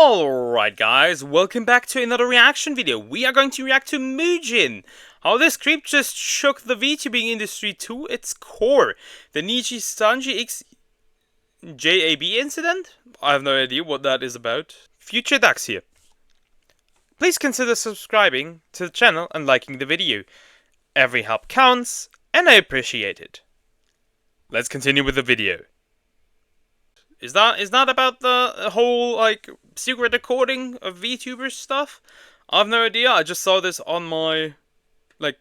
Alright guys, welcome back to another reaction video. We are going to react to Mujin. How this creep just shook the VTubing industry to its core. The Nijisanji X YAB incident? I have no idea what that is about. Future Dax here. Please consider subscribing to the channel and liking the video. Every help counts, and I appreciate it. Let's continue with the video. Is that about the whole, like, secret recording of VTuber stuff? I have no idea. I just saw this on my, like,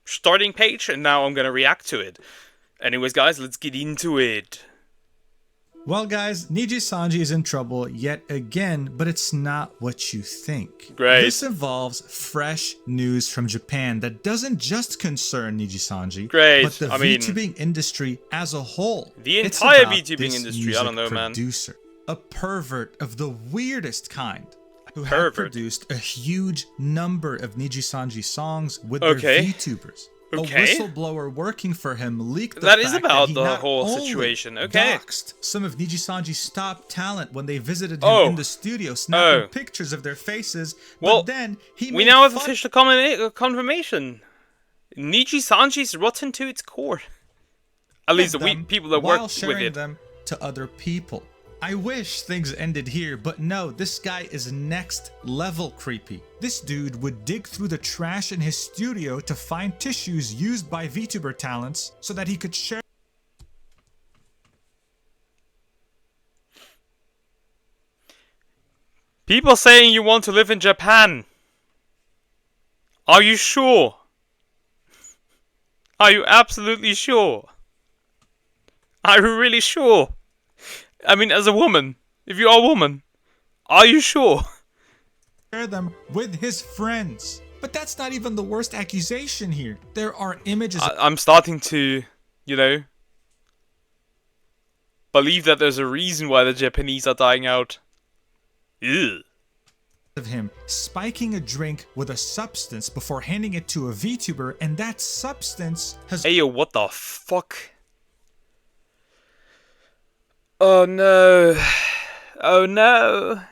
starting page, and now I'm gonna react to it. Anyways, guys, let's get into it. Well, guys, Nijisanji is in trouble yet again, but it's not what you think. Great. This involves fresh news from Japan that doesn't just concern Nijisanji, Great. but the VTubing industry as a whole. The It's entire about VTubing this industry, I don't know, man. Producer, a pervert of the weirdest kind, who had produced a huge number of Nijisanji songs with their VTubers. Okay. A whistleblower working for him leaked the That fact is about that he the not whole only situation. Okay. doxed some of Nijisanji's top talent when they visited him in the studio, snapping pictures of their faces. Well, but then we now have official confirmation. Nijisanji's rotten to its core. At least the people that work with it. Them to other people. I wish things ended here, but no, this guy is next level creepy. This dude would dig through the trash in his studio to find tissues used by VTuber talents so that he could share. People saying you want to live in Japan. Are you sure? Are you absolutely sure? Are you really sure? I mean, as a woman, if you are a woman, are you sure? Share them with his friends. But that's not even the worst accusation here. There are images. I'm starting to, you know, believe that there's a reason why the Japanese are dying out. Ew. Of him spiking a drink with a substance before handing it to a VTuber, and that substance has. Hey yo, what the fuck? Oh no. Oh no.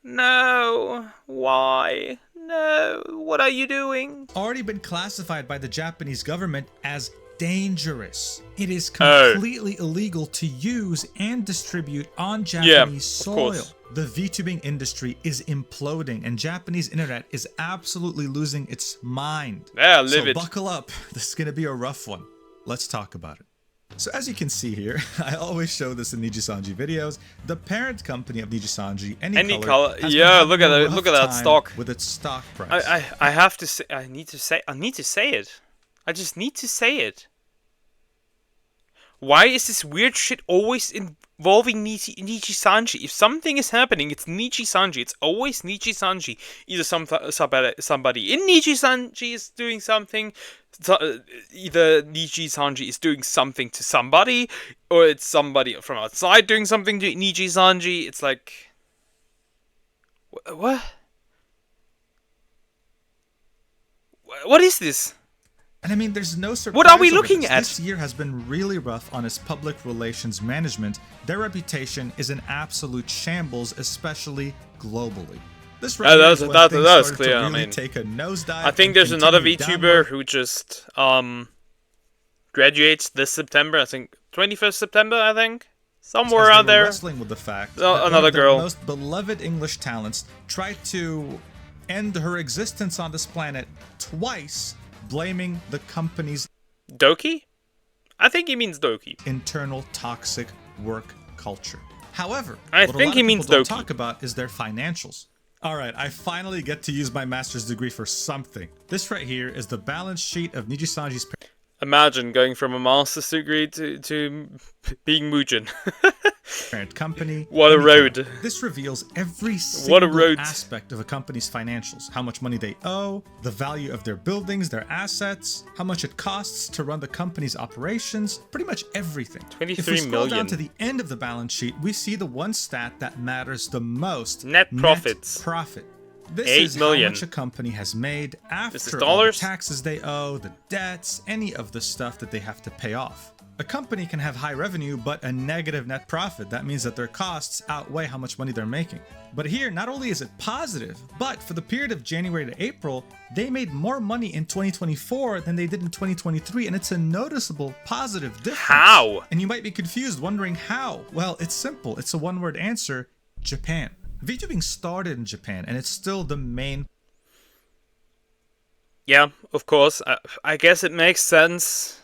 No. Why? No. What are you doing? Already been classified by the Japanese government as dangerous. It is completely illegal to use and distribute on Japanese soil. The VTubing industry is imploding and Japanese internet is absolutely losing its mind. Yeah, live it. So buckle up. This is going to be a rough one. Let's talk about it. So as you can see here, I always show this in Nijisanji videos. The parent company of Nijisanji, Any Color, yeah, look at that stock. With its stock price. I have to say, I need to say it. I just need to say it. Why is this weird shit always involving Nijisanji? If something is happening, it's Nijisanji. It's always Nijisanji. Either somebody in Nijisanji is doing something. Either Nijisanji is doing something to somebody, or it's somebody from outside doing something to Nijisanji. It's like, what? What is this? And I mean, there's no surprise. What are we looking at? This year has been really rough on its public relations management. Their reputation is an absolute shambles, especially globally. This that's clear. Really I mean, take a nosedive. I think there's another VTuber who just graduates this September. I think 21st September. I think somewhere out there. Wrestling with the fact that another girl, most beloved English talents, tried to end her existence on this planet twice, blaming the company's Doki. I think he means Doki. Internal toxic work culture. However, I think he means Doki. Don't talk about is their financials. Alright, I finally get to use my master's degree for something. This right here is the balance sheet of Nijisanji's. Imagine going from a master's degree to being Mujin. Parent company. What a road. This reveals every single aspect of a company's financials. How much money they owe, the value of their buildings, their assets, how much it costs to run the company's operations, pretty much everything. 23 if we scroll million. down to the end of the balance sheet, we see the one stat that matters the most. Net profits. Net profit. This 8 is million. How much a company has made after all the dollars? taxes they owe, the debts, any of the stuff that they have to pay off. A company can have high revenue but a negative net profit. That means that their costs outweigh how much money they're making. But here, not only is it positive, but for the period of January to April, they made more money in 2024 than they did in 2023, and it's a noticeable positive difference. How? And you might be confused, wondering how. Well, it's simple. It's a one-word answer: Japan. VTubing started in Japan, and it's still the main... Yeah, of course. I guess it makes sense.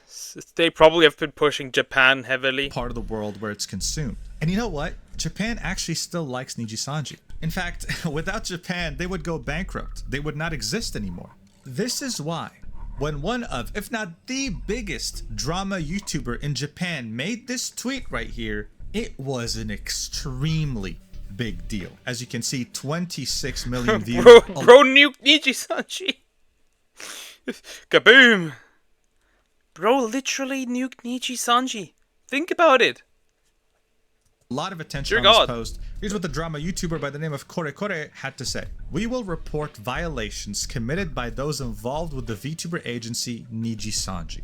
They probably have been pushing Japan heavily. ...part of the world where it's consumed. And you know what? Japan actually still likes Nijisanji. In fact, without Japan, they would go bankrupt. They would not exist anymore. This is why, when one of, if not the biggest drama YouTuber in Japan made this tweet right here, it was an extremely big deal. As you can see, 26 million views. Bro nuked Nijisanji. Kaboom. Bro literally nuked Nijisanji. Think about it. A lot of attention on this post. Here's what the drama YouTuber by the name of Kore Kore had to say. We will report violations committed by those involved with the VTuber agency Nijisanji.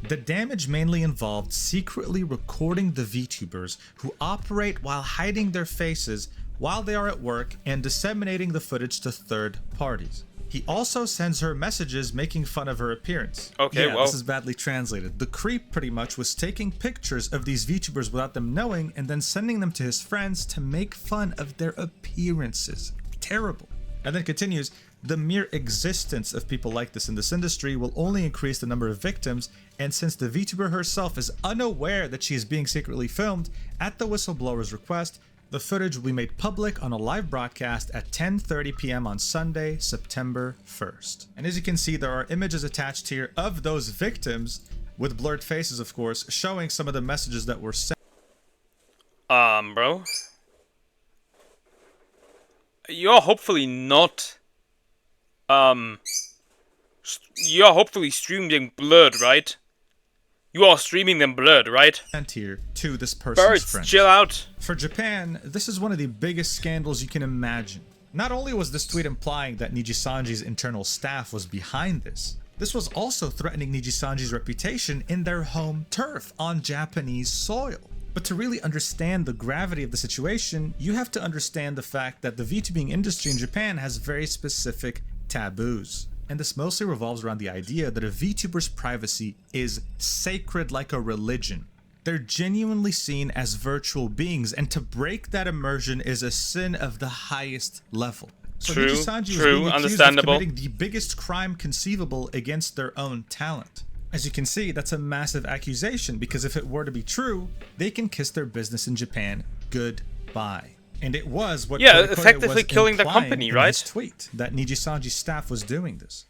The damage mainly involved secretly recording the VTubers who operate while hiding their faces while they are at work and disseminating the footage to third parties. He also sends her messages making fun of her appearance. Okay, yeah, well, this is badly translated. The creep pretty much was taking pictures of these VTubers without them knowing and then sending them to his friends to make fun of their appearances. Terrible. And then continues, the mere existence of people like this in this industry will only increase the number of victims, and since the VTuber herself is unaware that she is being secretly filmed, at the whistleblower's request, the footage will be made public on a live broadcast at 10:30 p.m. on Sunday, September 1st. And as you can see, there are images attached here of those victims, with blurred faces, of course, showing some of the messages that were sent. Bro. You're hopefully not... You're hopefully streaming blurred, right? You are streaming them blurred, right? Sent here to this person's Birds, friend. chill out. For Japan, this is one of the biggest scandals you can imagine. Not only was this tweet implying that Nijisanji's internal staff was behind this, this was also threatening Nijisanji's reputation in their home turf on Japanese soil. But to really understand the gravity of the situation, you have to understand the fact that the VTubing industry in Japan has very specific taboos. And this mostly revolves around the idea that a VTuber's privacy is sacred like a religion. They're genuinely seen as virtual beings, and to break that immersion is a sin of the highest level. So Nijisanji was being accused of committing the biggest crime conceivable against their own talent. As you can see, that's a massive accusation, because if it were to be true, they can kiss their business in Japan goodbye. And it was what effectively was killing the company, right? His tweet that Nijisanji's staff was doing this.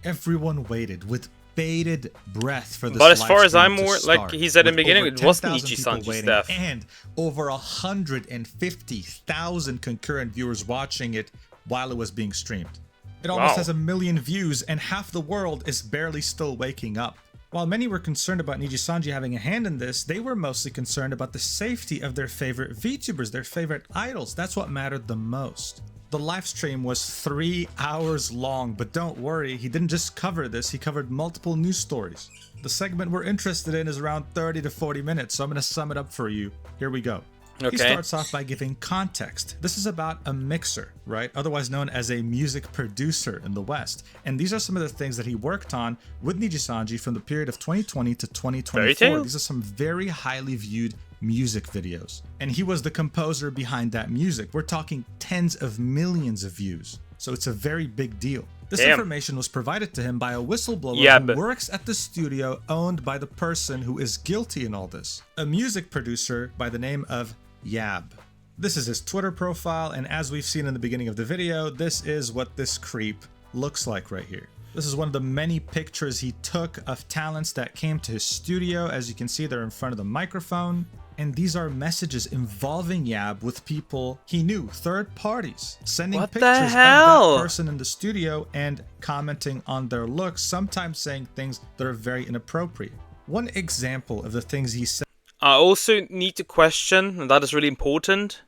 Everyone waited with bated breath for this. But as far as I'm more, like he said in the beginning, it wasn't Nijisanji's staff. And over 150,000 concurrent viewers watching it while it was being streamed. It almost has 1 million views, and half the world is barely still waking up. While many were concerned about Nijisanji having a hand in this, they were mostly concerned about the safety of their favorite VTubers, their favorite idols. That's what mattered the most. The live stream was 3 hours long, but don't worry, he didn't just cover this, he covered multiple news stories. The segment we're interested in is around 30 to 40 minutes, so I'm going to sum it up for you. Here we go. Okay. He starts off by giving context. This is about a mixer, right? Otherwise known as a music producer in the West. And these are some of the things that he worked on with Nijisanji from the period of 2020 to 2024. These are some very highly viewed music videos. And he was the composer behind that music. We're talking tens of millions of views. So it's a very big deal. This information was provided to him by a whistleblower who works at the studio owned by the person who is guilty in all this. A music producer by the name of YAB. This is his Twitter profile, and as we've seen in the beginning of the video, this is what this creep looks like right here. This is one of the many pictures he took of talents that came to his studio. As you can see, they're in front of the microphone. And these are messages involving YAB with people he knew, third parties, sending pictures of that person in the studio and commenting on their looks, sometimes saying things that are very inappropriate. One example of the things he said. I also need to question, and that is really important.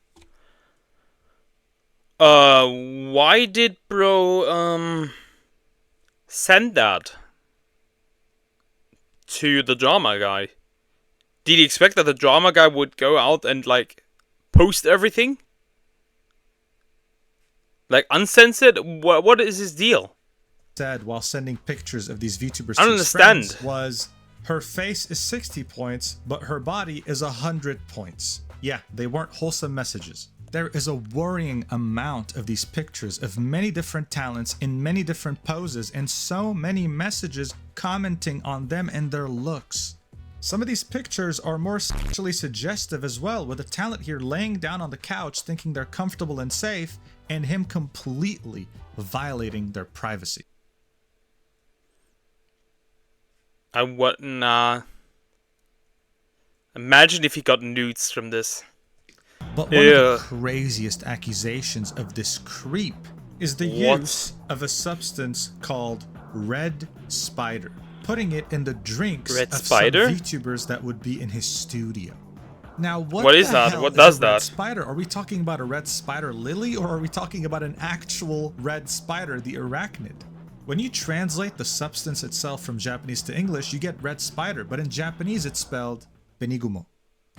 Why did bro send that to the drama guy? Did he expect that the drama guy would go out and, like, post everything? Like, uncensored? What is his deal? Said while sending pictures of these VTubers I don't to his friends was, her face is 60 points, but her body is 100 points. Yeah, they weren't wholesome messages. There is a worrying amount of these pictures of many different talents in many different poses and so many messages commenting on them and their looks. Some of these pictures are more sexually suggestive as well, with the talent here laying down on the couch thinking they're comfortable and safe, and him completely violating their privacy. Nah. Imagine if he got nudes from this. But one of the craziest accusations of this creep is the use of a substance called red spider, putting it in the drinks of some VTubers that would be in his studio. Now, what is that? What does that? Spider? Are we talking about a red spider lily, or are we talking about an actual red spider, the arachnid? When you translate the substance itself from Japanese to English, you get red spider, but in Japanese it's spelled benigumo.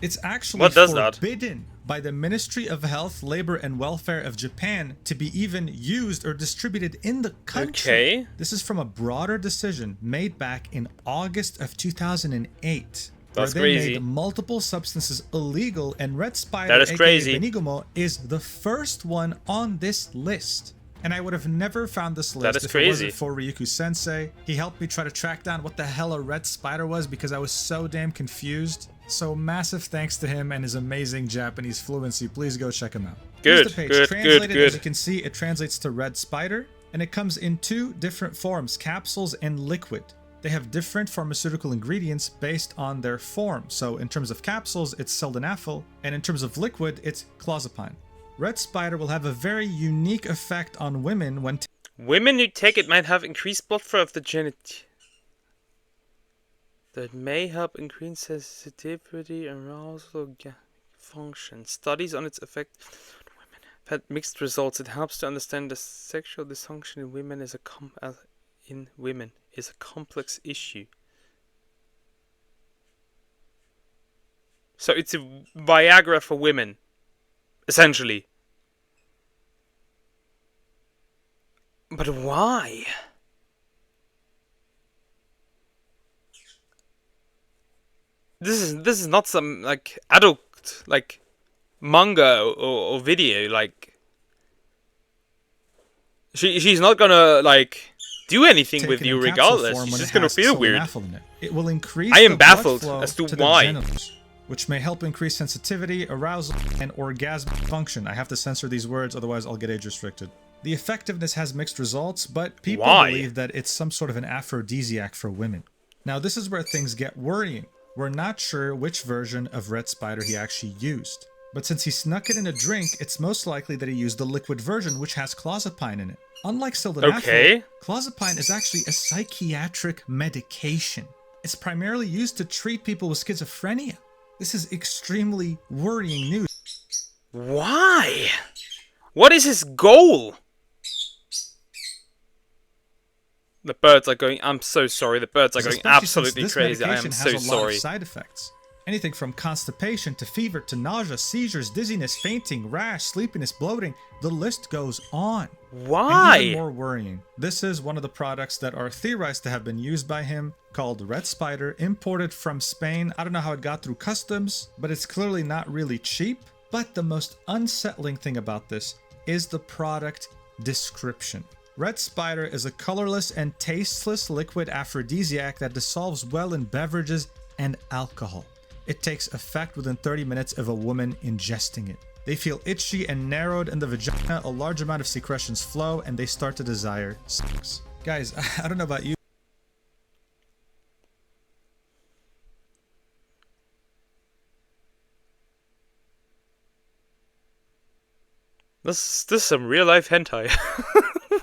It's actually forbidden by the Ministry of Health, Labor and Welfare of Japan to be even used or distributed in the country. Okay. This is from a broader decision made back in August of 2008. That's where crazy. They made multiple substances illegal, and red spider, aka benigumo, is the first one on this list. And I would have never found this list if it wasn't for Ryuku Sensei. He helped me try to track down what the hell a red spider was because I was so damn confused. So massive thanks to him and his amazing Japanese fluency. Please go check him out. Here's the page. Translated, as you can see, it translates to red spider, and it comes in two different forms, capsules and liquid. They have different pharmaceutical ingredients based on their form. So in terms of capsules, it's sildenafil, and in terms of liquid, it's clozapine. Red spider will have a very unique effect on women when women who take it might have increased blood flow of the genitals. That may help increase sensitivity, arousal, function. Studies on its effect on women have had mixed results. It helps to understand the sexual dysfunction in women is a complex issue. So it's a Viagra for women, essentially. But why? This is not some like adult like manga or video. Like she's not gonna like do anything with you regardless. She's just gonna feel weird. It will increase I am baffled as to why. Which may help increase sensitivity, arousal, and orgasmic function. I have to censor these words, otherwise I'll get age restricted. The effectiveness has mixed results, but people believe that it's some sort of an aphrodisiac for women. Now this is where things get worrying. We're not sure which version of red spider he actually used. But since he snuck it in a drink, it's most likely that he used the liquid version, which has clozapine in it. Unlike sildenafil, clozapine is actually a psychiatric medication. It's primarily used to treat people with schizophrenia. This is extremely worrying news. Why? What is his goal? The birds are going. I'm so sorry. The birds are going absolutely crazy. I am so sorry. Side effects. Anything from constipation to fever to nausea, seizures, dizziness, fainting, rash, sleepiness, bloating. The list goes on. Why? And even more worrying, this is one of the products that are theorized to have been used by him, called Red Spider, imported from Spain. I don't know how it got through customs, but it's clearly not really cheap. But the most unsettling thing about this is the product description. Red Spider is a colorless and tasteless liquid aphrodisiac that dissolves well in beverages and alcohol. It takes effect within 30 minutes of a woman ingesting it. They feel itchy and narrowed in the vagina, a large amount of secretions flow, and they start to desire sex. Guys, I don't know about you. This is some real life hentai.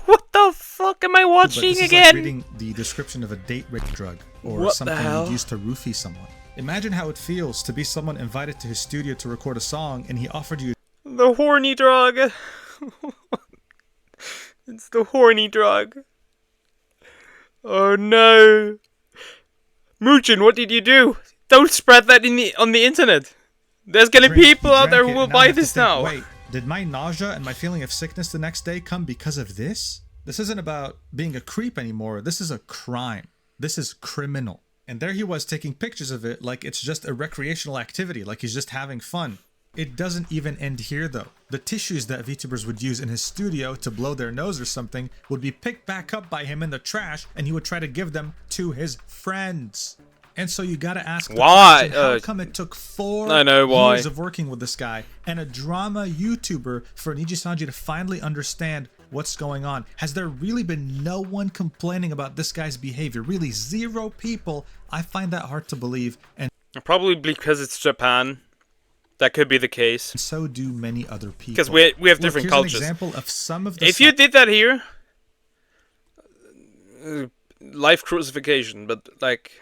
What the fuck am I watching again? Like reading the description of a date rape drug or something you'd use to roofie someone. Imagine how it feels to be someone invited to his studio to record a song and he offered you the horny drug. It's the horny drug. Oh no. Mujin, what did you do? Don't spread that on the internet. There's gonna be people out there who will buy this now. Wait, did my nausea and my feeling of sickness the next day come because of this? This isn't about being a creep anymore. This is a crime. This is criminal. And there he was taking pictures of it like it's just a recreational activity, like he's just having fun. It doesn't even end here though. The tissues that VTubers would use in his studio to blow their nose or something would be picked back up by him in the trash, and he would try to give them to his friends. And so you gotta ask the why? Question, how come it took 4 years of working with this guy and a drama YouTuber for Nijisanji to finally understand what's going on? Has there really been no one complaining about this guy's behavior? Really, 0 people? I find that hard to believe. And probably because it's Japan. That could be the case. And so do many other people. Because we have different cultures. An example of some of the if you did that here, life crucifixion, but like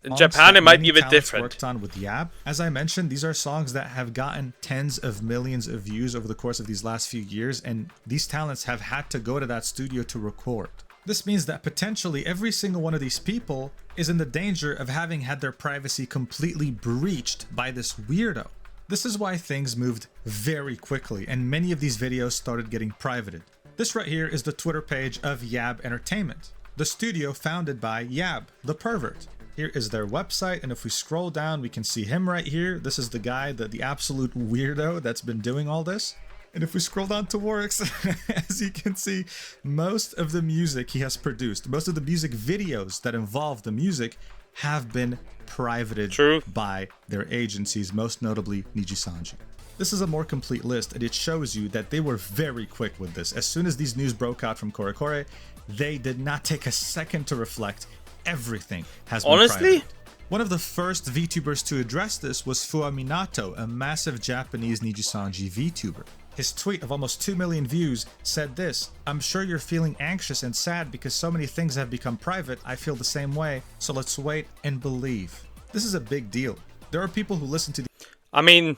in Japan, it might be a bit different. Worked on with YAB. As I mentioned, these are songs that have gotten tens of millions of views over the course of these last few years, and these talents have had to go to that studio to record. This means that potentially every single one of these people is in the danger of having had their privacy completely breached by this weirdo. This is why things moved very quickly, and many of these videos started getting privated. This right here is the Twitter page of YAB Entertainment, the studio founded by YAB, the pervert. Here is their website, and if we scroll down, we can see him right here. This is the guy, the absolute weirdo that's been doing all this. And if we scroll down to works, as you can see, most of the music he has produced, most of the music videos that involve the music have been privated by their agencies, most notably Nijisanji. This is a more complete list, and it shows you that they were very quick with this. As soon as these news broke out from Korekore, they did not take a second to reflect. Everything has been privated. One of the first VTubers to address this was Fua Minato, a massive Japanese Nijisanji VTuber. His tweet of almost 2 million views said this: "I'm sure you're feeling anxious and sad because so many things have become private. I feel the same way, so let's wait and believe." This is a big deal. There are people who listen to the... I mean,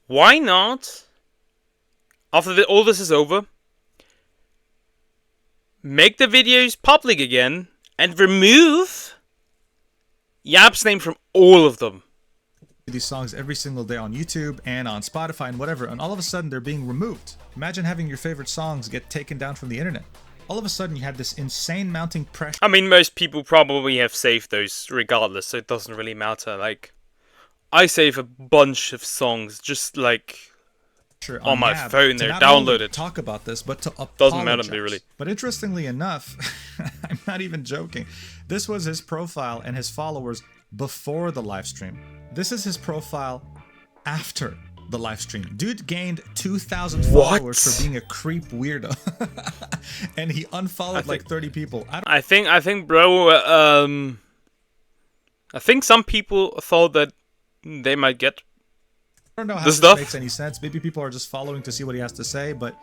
why not, after all this is over, make the videos public again and remove YAB's name from all of them? These songs every single day on YouTube and on Spotify and whatever, and all of a sudden they're being removed. Imagine having your favorite songs get taken down from the internet. All of a sudden you had this insane mounting pressure. I mean, most people probably have saved those regardless, so it doesn't really matter. Like, I save a bunch of songs just like on my phone. They're downloaded. Talk about this, but to apologize. Doesn't matter to me really. But interestingly enough, I'm not even joking. This was his profile and his followers before the live stream. This is his profile after the live stream. Dude gained 2,000 followers for being a creep weirdo, and he unfollowed like 30 people. I think, bro. I think some people thought that they might get. I don't know how this makes any sense. Maybe people are just following to see what he has to say, but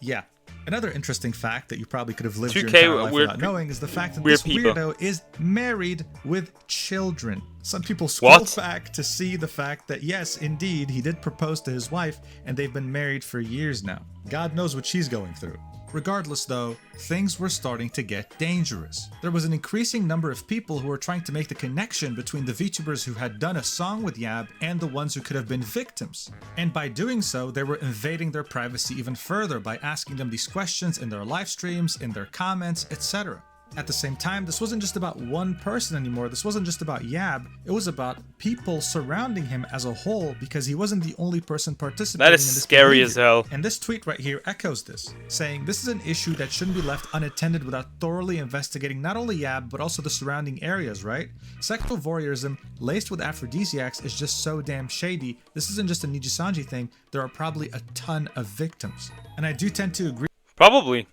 yeah. Another interesting fact that you probably could have lived your entire life without knowing is the fact that this weirdo is married with children. Some people scroll back to see the fact that yes, indeed, he did propose to his wife, and they've been married for years now. God knows what she's going through. Regardless though, things were starting to get dangerous. There was an increasing number of people who were trying to make the connection between the VTubers who had done a song with YAB and the ones who could have been victims. And by doing so, they were invading their privacy even further by asking them these questions in their live streams, in their comments, etc. At the same time, this wasn't just about one person anymore. This wasn't just about YAB. It was about people surrounding him as a whole, because he wasn't the only person participating in this. That is scary as hell. And this tweet right here echoes this, saying this is an issue that shouldn't be left unattended without thoroughly investigating not only YAB, but also the surrounding areas, right? Sexual voyeurism laced with aphrodisiacs is just so damn shady. This isn't just a Nijisanji thing. There are probably a ton of victims. And I do tend to agree. Probably.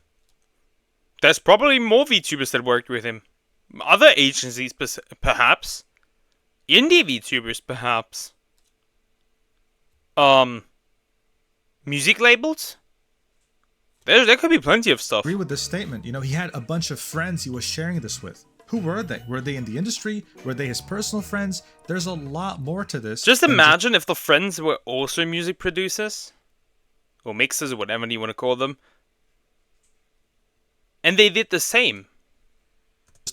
There's probably more VTubers that worked with him. Other agencies, perhaps. Indie VTubers, perhaps. Music labels? There could be plenty of stuff. I agree with this statement. You know, he had a bunch of friends he was sharing this with. Who were they? Were they in the industry? Were they his personal friends? There's a lot more to this. Just imagine if the friends were also music producers. Or mixers, or whatever you want to call them. And they did the same.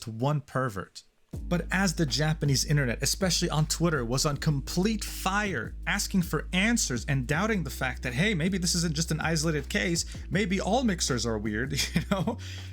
just one pervert. But as the Japanese internet, especially on Twitter, was on complete fire, asking for answers and doubting the fact that, hey, maybe this isn't just an isolated case, maybe all mixers are weird,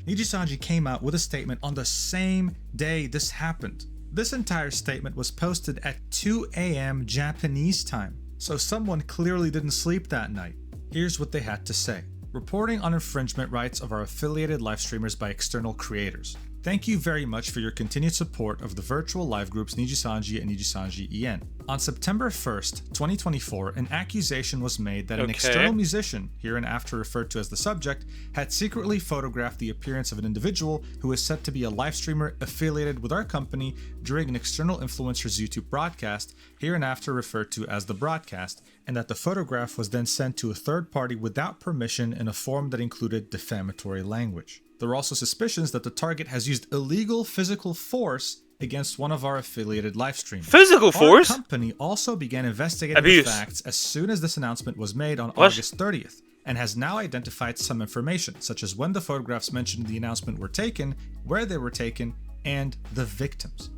Nijisanji came out with a statement on the same day this happened. This entire statement was posted at 2 a.m. Japanese time, so someone clearly didn't sleep that night. Here's what they had to say. Reporting on infringement rights of our affiliated live streamers by external creators. Thank you very much for your continued support of the virtual live groups Nijisanji and Nijisanji EN. On September 1st, 2024, an accusation was made that an external musician, hereinafter referred to as the subject, had secretly photographed the appearance of an individual who is said to be a live streamer affiliated with our company during an external influencer's YouTube broadcast, hereinafter referred to as the broadcast, and that the photograph was then sent to a third party without permission in a form that included defamatory language. There are also suspicions that the target has used illegal physical force against one of our affiliated live streamers. Physical force? Our company also began investigating the facts as soon as this announcement was made on August 30th, and has now identified some information, such as when the photographs mentioned in the announcement were taken, where they were taken, and the victims.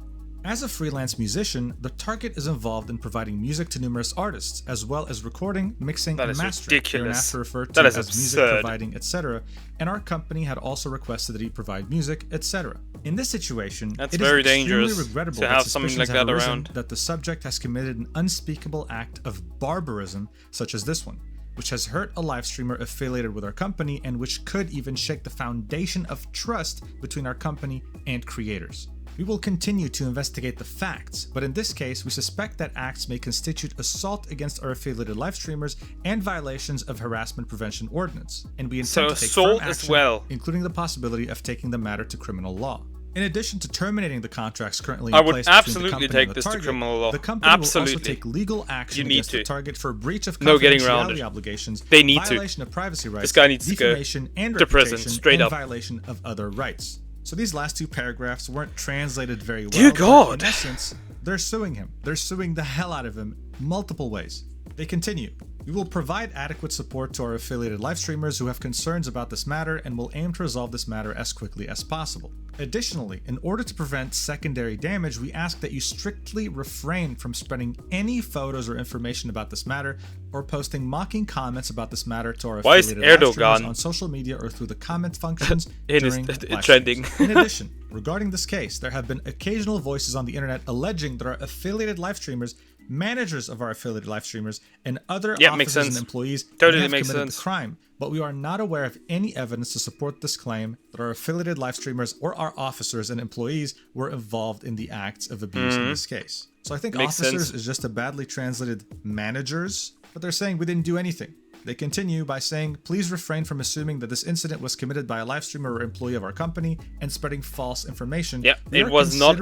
As a freelance musician, the target is involved in providing music to numerous artists, as well as recording, mixing, and mastering, hereinafter referred to as music providing, etc. And our company had also requested that he provide music, etc. In this situation, it is extremely regrettable to have something like that around. That the subject has committed an unspeakable act of barbarism, such as this one, which has hurt a live streamer affiliated with our company and which could even shake the foundation of trust between our company and creators. We will continue to investigate the facts, but in this case, we suspect that acts may constitute assault against our affiliated live streamers and violations of harassment prevention ordinance, and we intend to take firm action, including the possibility of taking the matter to criminal law. In addition to terminating the contracts currently in place between the company and the target, the company will also take legal action against the target for breach of confidentiality obligations, violation of privacy rights, defamation and reputation, and violation of other rights. So these last two paragraphs weren't translated very well. Dear God! In essence, they're suing him. They're suing the hell out of him multiple ways. They continue. We will provide adequate support to our affiliated live streamers who have concerns about this matter and will aim to resolve this matter as quickly as possible. Additionally, in order to prevent secondary damage, we ask that you strictly refrain from spreading any photos or information about this matter or posting mocking comments about this matter to our affiliated live streamers on social media or through the comment functions during live streams. In addition, regarding this case, there have been occasional voices on the internet alleging that our affiliated live streamers, managers of our affiliated live streamers, and other officers and employees have committed the crime, but we are not aware of any evidence to support this claim that our affiliated live streamers or our officers and employees were involved in the acts of abuse in this case. So I think officers is just a badly translated managers, but they're saying we didn't do anything. They continue by saying, please refrain from assuming that this incident was committed by a live streamer or employee of our company and spreading false information. Yeah, it was not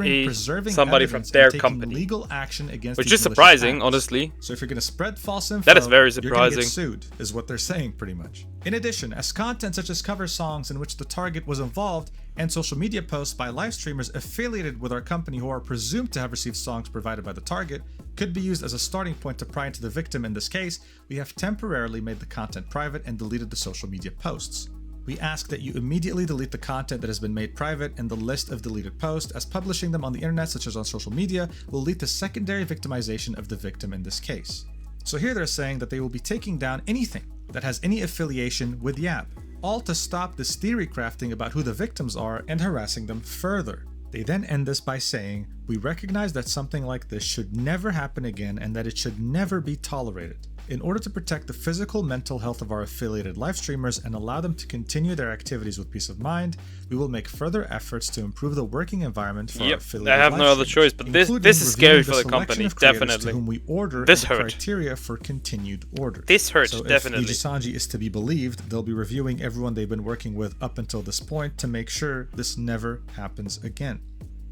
somebody from their company. Legal action against which is surprising, honestly. So if you're going to spread false info, that is very surprising. You're going to get sued, is what they're saying pretty much. In addition, as content such as cover songs in which the target was involved and social media posts by live streamers affiliated with our company who are presumed to have received songs provided by the target could be used as a starting point to pry into the victim in this case, we have temporarily made the content private and deleted the social media posts. We ask that you immediately delete the content that has been made private and the list of deleted posts, as publishing them on the internet such as on social media will lead to secondary victimization of the victim in this case. So here they're saying that they will be taking down anything that has any affiliation with YAB, all to stop this theory crafting about who the victims are and harassing them further. They then end this by saying, we recognize that something like this should never happen again and that it should never be tolerated. In order to protect the physical, mental health of our affiliated live streamers and allow them to continue their activities with peace of mind, we will make further efforts to improve the working environment for our affiliated live streamers. I have no other choice, but this is scary for the company, definitely. Whom we order this hurt. Criteria for continued order. This hurt, so definitely. If Nijisanji is to be believed, they'll be reviewing everyone they've been working with up until this point to make sure this never happens again.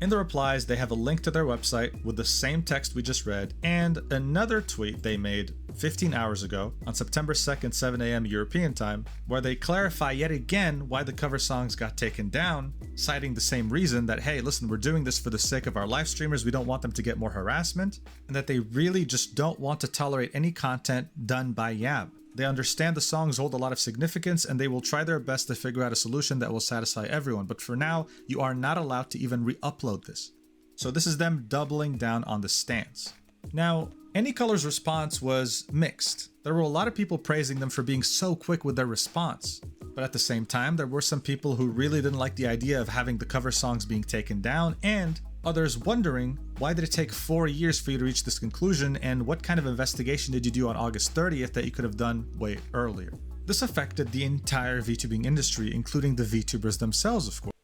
In the replies, they have a link to their website with the same text we just read and another tweet they made 15 hours ago on September 2nd, 7 a.m. European time, where they clarify yet again why the cover songs got taken down, citing the same reason that, hey, listen, we're doing this for the sake of our live streamers, we don't want them to get more harassment, and that they really just don't want to tolerate any content done by YAB. They understand the songs hold a lot of significance and they will try their best to figure out a solution that will satisfy everyone. But for now, you are not allowed to even re-upload this. So this is them doubling down on the stance. Now, Anycolor's response was mixed. There were a lot of people praising them for being so quick with their response. But at the same time, there were some people who really didn't like the idea of having the cover songs being taken down, and others wondering, why did it take 4 years for you to reach this conclusion, and what kind of investigation did you do on August 30th that you could have done way earlier? This affected the entire VTubing industry, including the VTubers themselves, of course.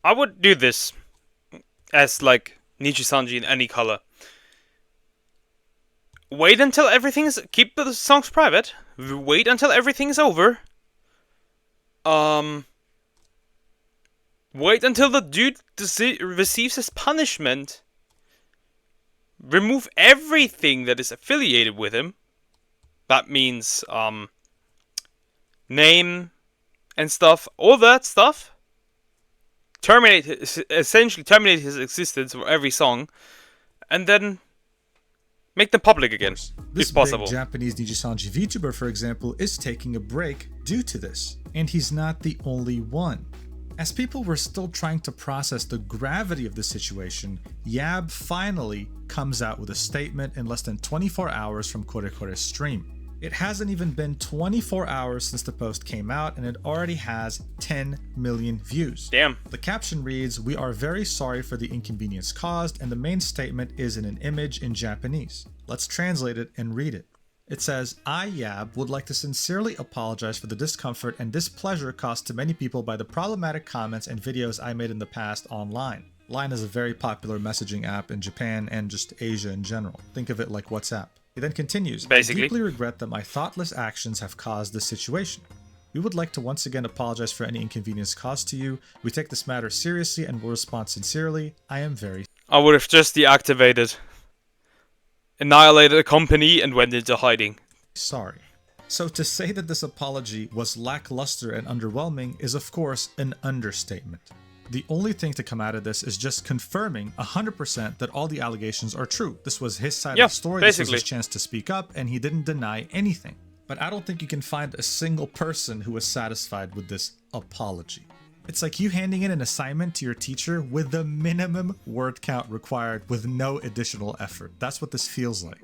I would do this as like Nijisanji in Anycolor. Wait until everything's... Keep the songs private. Wait until everything's over. Wait until the dude receives his punishment. Remove everything that is affiliated with him. That means, name and stuff. All that stuff. Essentially terminate his existence for every song. And then... make them public again, if possible. This big Japanese Nijisanji VTuber, for example, is taking a break due to this. And he's not the only one. As people were still trying to process the gravity of the situation, YAB finally comes out with a statement in less than 24 hours from Korekore's stream. It hasn't even been 24 hours since the post came out and it already has 10 million views. Damn. The caption reads, "We are very sorry for the inconvenience caused," and the main statement is in an image in Japanese. Let's translate it and read it. It says, "I, YAB, would like to sincerely apologize for the discomfort and displeasure caused to many people by the problematic comments and videos I made in the past online." Line is a very popular messaging app in Japan and just Asia in general. Think of it like WhatsApp. He then continues, "Basically, I deeply regret that my thoughtless actions have caused this situation. We would like to once again apologize for any inconvenience caused to you. We take this matter seriously and will respond sincerely. I am very..." I would have just deactivated, annihilated a company, and went into hiding. Sorry. So to say that this apology was lackluster and underwhelming is of course an understatement. The only thing to come out of this is just confirming 100% that all the allegations are true. This was his side of the story, This was his chance to speak up, and he didn't deny anything. But I don't think you can find a single person who was satisfied with this apology. It's like you handing in an assignment to your teacher with the minimum word count required with no additional effort. That's what this feels like.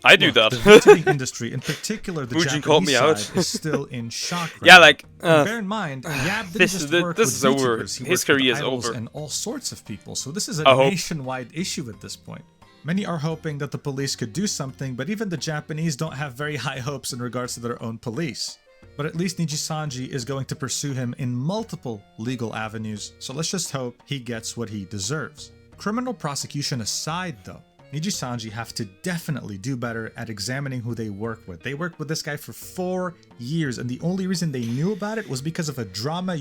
I do that. The VTubing industry, in particular the Mujin Japanese side, is still in shock right yeah, like, bear in mind, YAB didn't just work with is over. VTubers. He His worked with career is idols over. and all sorts of people, so this is a nationwide issue at this point. Many are hoping that the police could do something, but even the Japanese don't have very high hopes in regards to their own police. But at least Nijisanji is going to pursue him in multiple legal avenues, so let's just hope he gets what he deserves. Criminal prosecution aside though, Nijisanji have to definitely do better at examining who they work with. They worked with this guy for 4 years, and the only reason they knew about it was because of a drama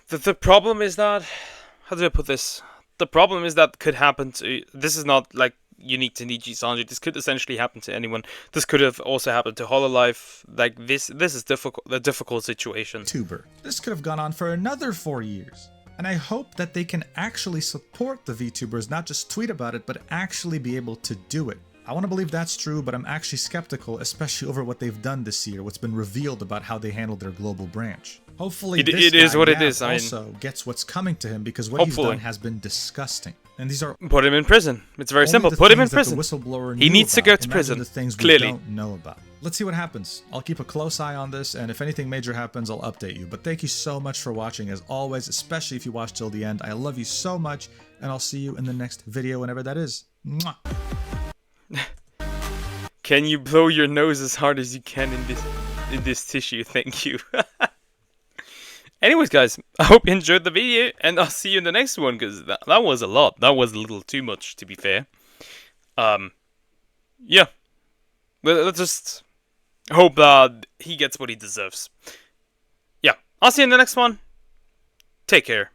The problem is that... How do I put this? The problem is that could happen to... This is not, like, unique to Nijisanji. This could essentially happen to anyone. This could have also happened to Hololive. Like, this is a difficult situation. VTuber. This could have gone on for another 4 years. And I hope that they can actually support the VTubers, not just tweet about it, but actually be able to do it. I want to believe that's true, but I'm actually skeptical, especially over what they've done this year, what's been revealed about how they handled their global branch. Hopefully it is what it is. I mean, also gets what's coming to him, because what he's done has been disgusting. And these are... Put him in prison. It's very simple. Put him in prison. He needs to go to prison. The things clearly. We don't know about. Let's see what happens. I'll keep a close eye on this, and if anything major happens, I'll update you. But thank you so much for watching, as always, especially if you watched till the end. I love you so much, and I'll see you in the next video, whenever that is. Mwah. Can you blow your nose as hard as you can in this tissue? Thank you. Anyways, guys, I hope you enjoyed the video, and I'll see you in the next one, because that was a lot. That was a little too much, to be fair. Yeah. Let's just hope that he gets what he deserves. Yeah, I'll see you in the next one. Take care.